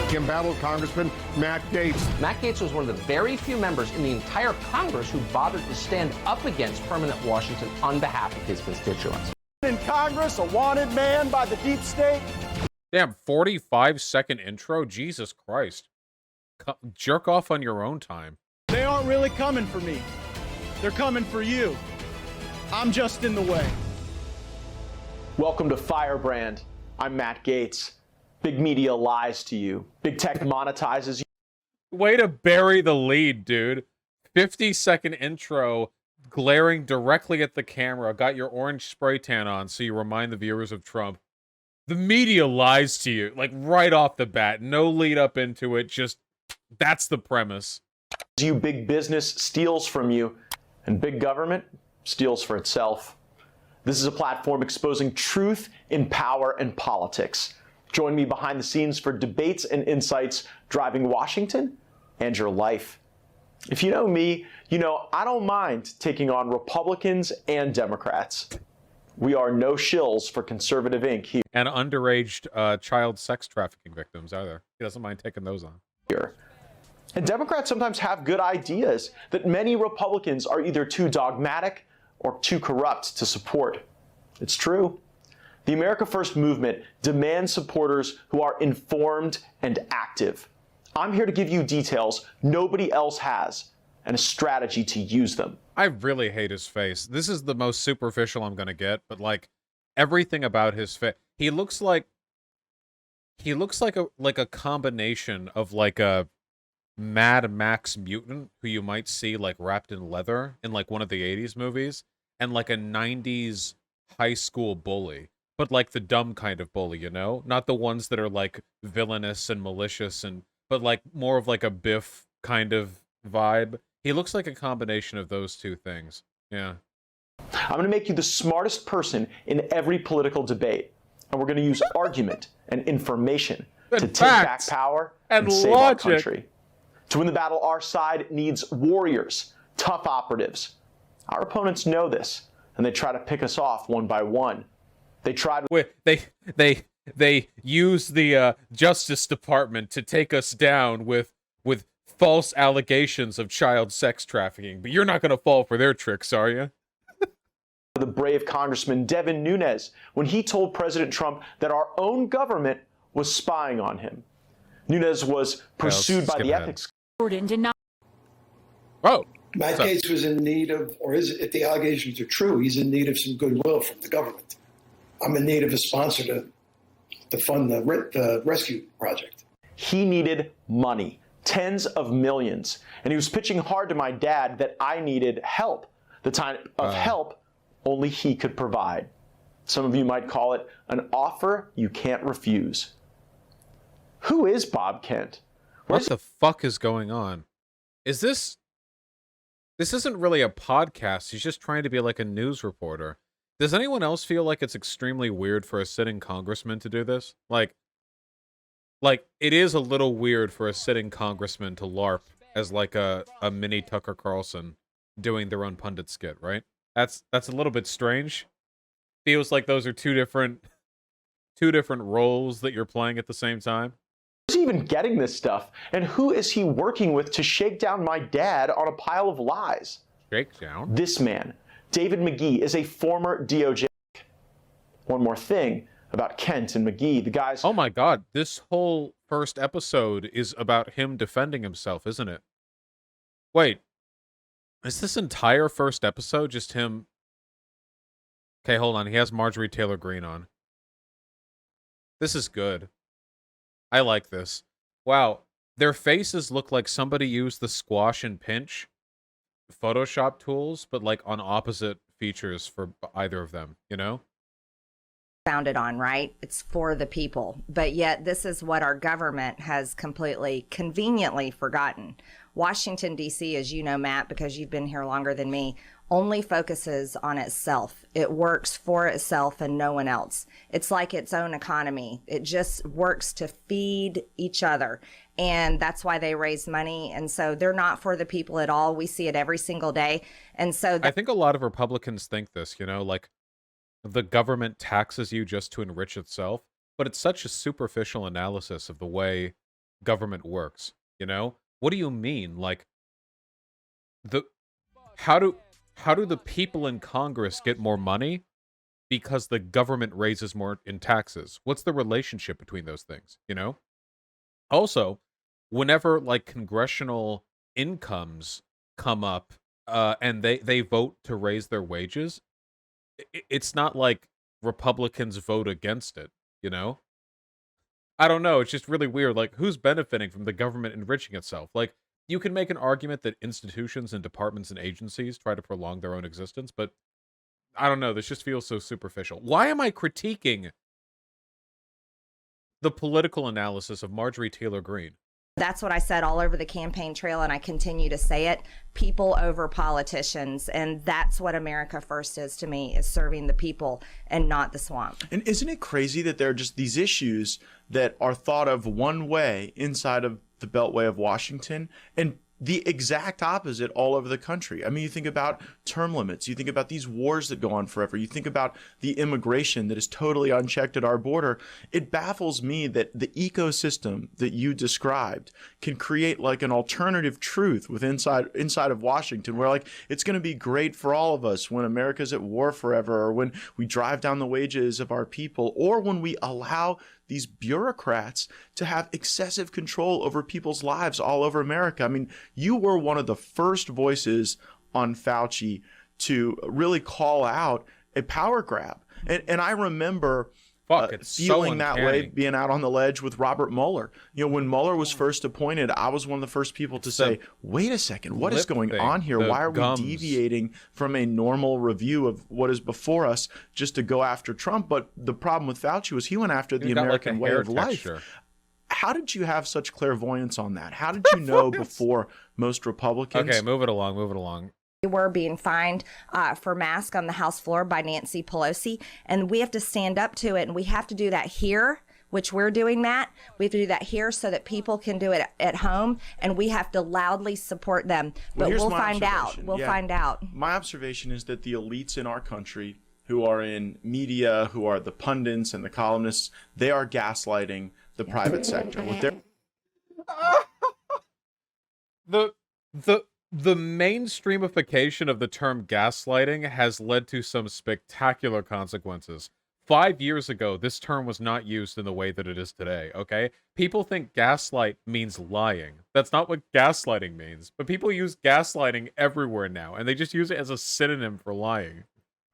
He embattled Congressman Matt Gaetz. Matt Gaetz was one of the very few members in the entire Congress who bothered to stand up against permanent Washington on behalf of his constituents. In Congress, a wanted man by the deep state. Damn, 45-second intro? Jesus Christ. Jerk off on your own time. They aren't really coming for me. They're coming for you. I'm just in the way. Welcome to Firebrand. I'm Matt Gaetz. Big media lies to you. Big tech monetizes you. Way to bury the lead, dude. 50-second intro, glaring directly at the camera. Got your orange spray tan on so you remind the viewers of Trump. The media lies to you, like right off the bat. No lead up into it, just that's the premise. You big business steals from you, and big government steals for itself. This is a platform exposing truth in power and politics. Join me behind the scenes for debates and insights driving Washington and your life. If you know me, you know I don't mind taking on Republicans and Democrats. We are no shills for conservative Inc. here. And underage child sex trafficking victims, either. He doesn't mind taking those on. And Democrats sometimes have good ideas that many Republicans are either too dogmatic or too corrupt to support. It's true. The America First movement demands supporters who are informed and active. I'm here to give you details nobody else has and a strategy to use them. I really hate his face. This is the most superficial I'm gonna get, but like everything about his face, he looks like a combination of like a Mad Max mutant who you might see like wrapped in leather in like one of the 80s movies, and like a 90s high school bully, but like the dumb kind of bully, you know, not the ones that are like villainous and malicious, and but like more of like a Biff kind of vibe. He looks like a combination of those two things. Yeah. I'm going to make you the smartest person in every political debate. And we're going to use argument and information to take back power and save our country. To win the battle, our side needs warriors, tough operatives. Our opponents know this, and they try to pick us off one by one. They tried. They use the Justice Department to take us down with false allegations of child sex trafficking, but you're not going to fall for their tricks, are you? The brave Congressman Devin Nunes when he told President Trump that our own government was spying on him. Nunes was pursued by the ethics. Oh, Matt Gaetz was in need of, or is, if the allegations are true, he's in need of some goodwill from the government. I'm in need of a sponsor to fund the rescue project. He needed money. Tens of millions. And he was pitching hard to my dad that I needed help, the type of help only he could provide. Some of you might call it an offer you can't refuse. Who is Bob Kent? What the fuck is going on? Is this isn't really a podcast. He's just trying to be like a news reporter. Does anyone else feel like it's extremely weird for a sitting congressman to do this? Like, it is a little weird for a sitting congressman to LARP as like a mini Tucker Carlson doing their own pundit skit, right? That's a little bit strange. Feels like those are two different roles that you're playing at the same time. Who's he even getting this stuff? And who is he working with to shake down my dad on a pile of lies? Shake down? This man, David McGee, is a former DOJ. One more thing about Kent and McGee, the guys. Oh my God, this whole first episode is about him defending himself, isn't it? Wait, is this entire first episode just him? Okay, hold on. He has Marjorie Taylor Greene on. This is good. I like this. Wow, their faces look like somebody used the squash and pinch Photoshop tools, but like on opposite features for either of them, you know? Founded on, right? It's for the people. But yet this is what our government has completely conveniently forgotten. Washington, D.C., as you know, Matt, because you've been here longer than me, only focuses on itself. It works for itself and no one else. It's like its own economy. It just works to feed each other. And that's why they raise money. And so they're not for the people at all. We see it every single day. And so I think a lot of Republicans think this, you know, like the government taxes you just to enrich itself. But it's such a superficial analysis of the way government works, you know? What do you mean? Like, the how do the people in Congress get more money? Because the government raises more in taxes. What's the relationship between those things, you know? Also, whenever like congressional incomes come up and they vote to raise their wages, it's not like Republicans vote against it, you know? I don't know, it's just really weird. Like, who's benefiting from the government enriching itself? Like, you can make an argument that institutions and departments and agencies try to prolong their own existence, but I don't know, this just feels so superficial. Why am I critiquing the political analysis of Marjorie Taylor Greene? That's what I said all over the campaign trail, and I continue to say it. People over politicians, and that's what America First is to me, is serving the people and not the swamp. And isn't it crazy that there are just these issues that are thought of one way inside of the Beltway of Washington, and the exact opposite all over the country? I mean, you think about term limits, you think about these wars that go on forever, you think about the immigration that is totally unchecked at our border. It baffles me that the ecosystem that you described can create like an alternative truth with inside of Washington, where like it's going to be great for all of us when America's at war forever, or when we drive down the wages of our people, or when we allow these bureaucrats to have excessive control over people's lives all over America. I mean, you were one of the first voices on Fauci to really call out a power grab. And I remember feeling that way, being out on the ledge with Robert Mueller. You know, when Mueller was first appointed, I was one of the first people to say, wait a second, what is going on here? Why are we deviating from a normal review of what is before us just to go after Trump? But the problem with Fauci was he went after the American way of life. How did you have such clairvoyance on that? How did you know before most Republicans? Okay, move it along. We were being fined for masks on the House floor by Nancy Pelosi, and we have to stand up to it, and we have to do that here, which we're doing, Matt. We have to do that here so that people can do it at home, and we have to loudly support them. But we'll find out. We'll find out. My observation is that the elites in our country who are in media, who are the pundits and the columnists, they are gaslighting the private sector with their The mainstreamification of the term gaslighting has led to some spectacular consequences. 5 years ago, this term was not used in the way that it is today, okay? People think gaslight means lying. That's not what gaslighting means. But people use gaslighting everywhere now, and they just use it as a synonym for lying.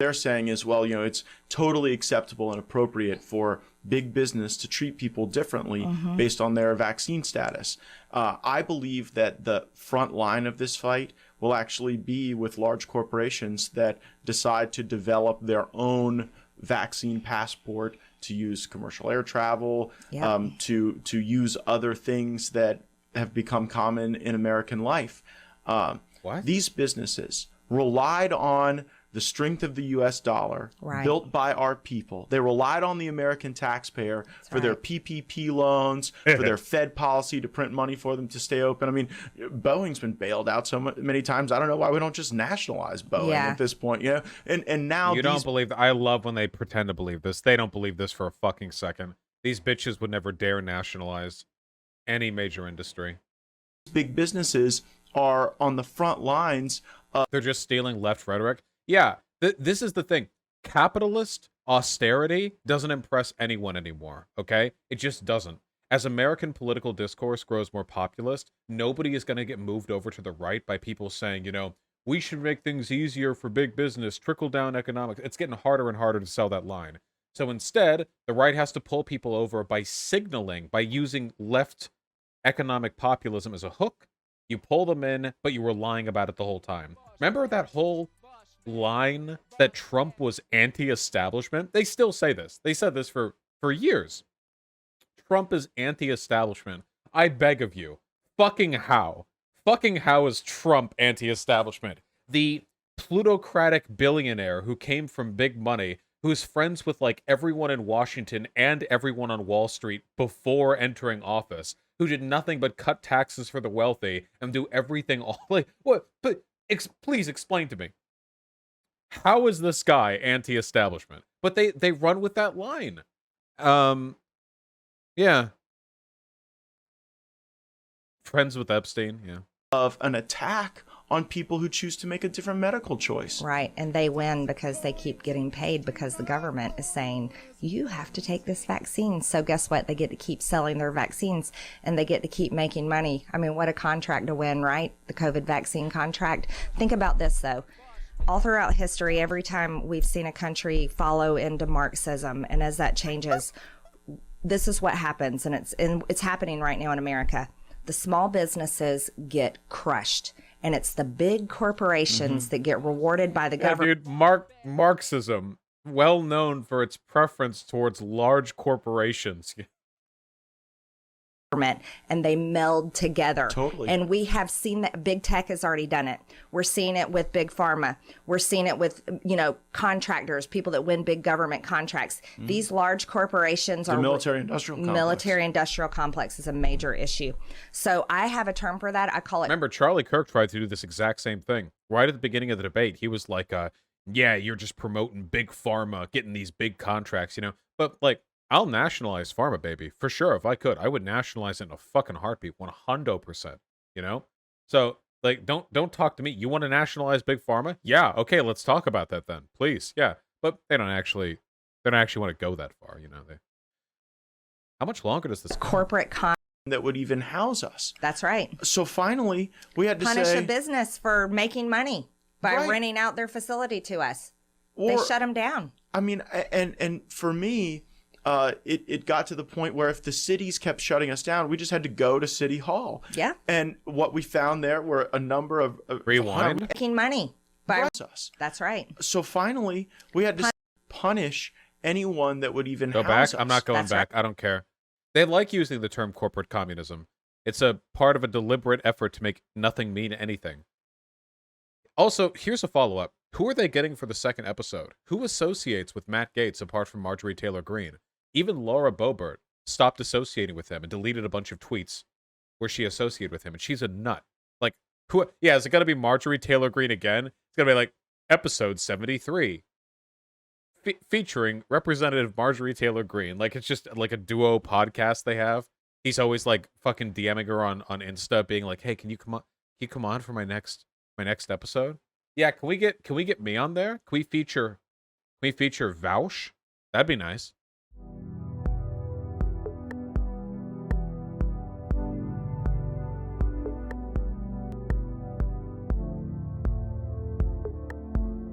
They're saying is, well, you know, it's totally acceptable and appropriate for big business to treat people differently based on their vaccine status. I believe that the front line of this fight will actually be with large corporations that decide to develop their own vaccine passport, to use commercial air travel, to use other things that have become common in American life. These businesses relied on the strength of the U.S. dollar, built by our people. They relied on the American taxpayer for their PPP loans, for their Fed policy to print money for them to stay open. I mean, Boeing's been bailed out so many times. I don't know why we don't just nationalize Boeing at this point. You know, and now you don't believe. I love when they pretend to believe this. They don't believe this for a fucking second. These bitches would never dare nationalize any major industry. Big businesses are on the front lines. They're just stealing left rhetoric. Yeah, this is the thing. Capitalist austerity doesn't impress anyone anymore, okay? It just doesn't. As American political discourse grows more populist, nobody is going to get moved over to the right by people saying, you know, we should make things easier for big business, trickle-down economics. It's getting harder and harder to sell that line. So instead, the right has to pull people over by signaling, by using left economic populism as a hook. You pull them in, but you were lying about it the whole time. Remember that whole line that Trump was anti-establishment? They still say this. They said this for years. Trump is anti-establishment. I beg of you. Fucking how? Fucking how is Trump anti-establishment? The plutocratic billionaire who came from big money, who's friends with like everyone in Washington and everyone on Wall Street before entering office, who did nothing but cut taxes for the wealthy and do everything all like what? But please explain to me. How is this guy anti-establishment? But they run with that line. Yeah. Friends with Epstein, yeah. Of an attack on people who choose to make a different medical choice. Right. And they win because they keep getting paid because the government is saying, you have to take this vaccine. So guess what? They get to keep selling their vaccines and they get to keep making money. I mean, what a contract to win, right? The COVID vaccine contract. Think about this, though. All throughout history, every time we've seen a country follow into Marxism, and as that changes, this is what happens. And it's happening right now in America. The small businesses get crushed, and it's the big corporations that get rewarded by the government. Dude, Marxism, well known for its preference towards large corporations. And they meld together. Totally. And we have seen that big tech has already done it. We're seeing it with big pharma. We're seeing it with, contractors, people that win big government contracts. These large corporations are military-industrial complex. Military-industrial complex is a major issue. So I have a term for that. I call it. Remember, Charlie Kirk tried to do this exact same thing. Right at the beginning of the debate, he was like, yeah, you're just promoting big pharma, getting these big contracts, But, I'll nationalize pharma, baby. For sure, if I could, I would nationalize it in a fucking heartbeat, 100%, So, don't talk to me. You want to nationalize big pharma? Yeah, okay, let's talk about that then, please. Yeah, but they don't actually want to go that far, How much longer does this corporate that would even house us? That's right. So finally, we had to punish say, a business for making money by Right. renting out their facility to us. Or- They shut them down. I mean, and for me, it got to the point where if the cities kept shutting us down, we just had to go to City Hall. Yeah. And what we found there were a number of Rewind? Making money by us. That's right. So finally, we had to punish anyone that would even Go house back? us. I'm not going That's back. I don't care. They like using the term corporate communism. It's a part of a deliberate effort to make nothing mean anything. Also, here's a follow-up. Who are they getting for the second episode? Who associates with Matt Gaetz apart from Marjorie Taylor Greene? Even Laura Boebert stopped associating with him and deleted a bunch of tweets where she associated with him, and she's a nut. Who? Yeah, is it going to be Marjorie Taylor Greene again? It's going to be episode 73. Featuring Representative Marjorie Taylor Greene. It's just a duo podcast they have. He's always fucking DMing her on Insta, being like, "Hey, can you come on for my next episode? Yeah, can we get me on there? Can we feature Vaush? That'd be nice."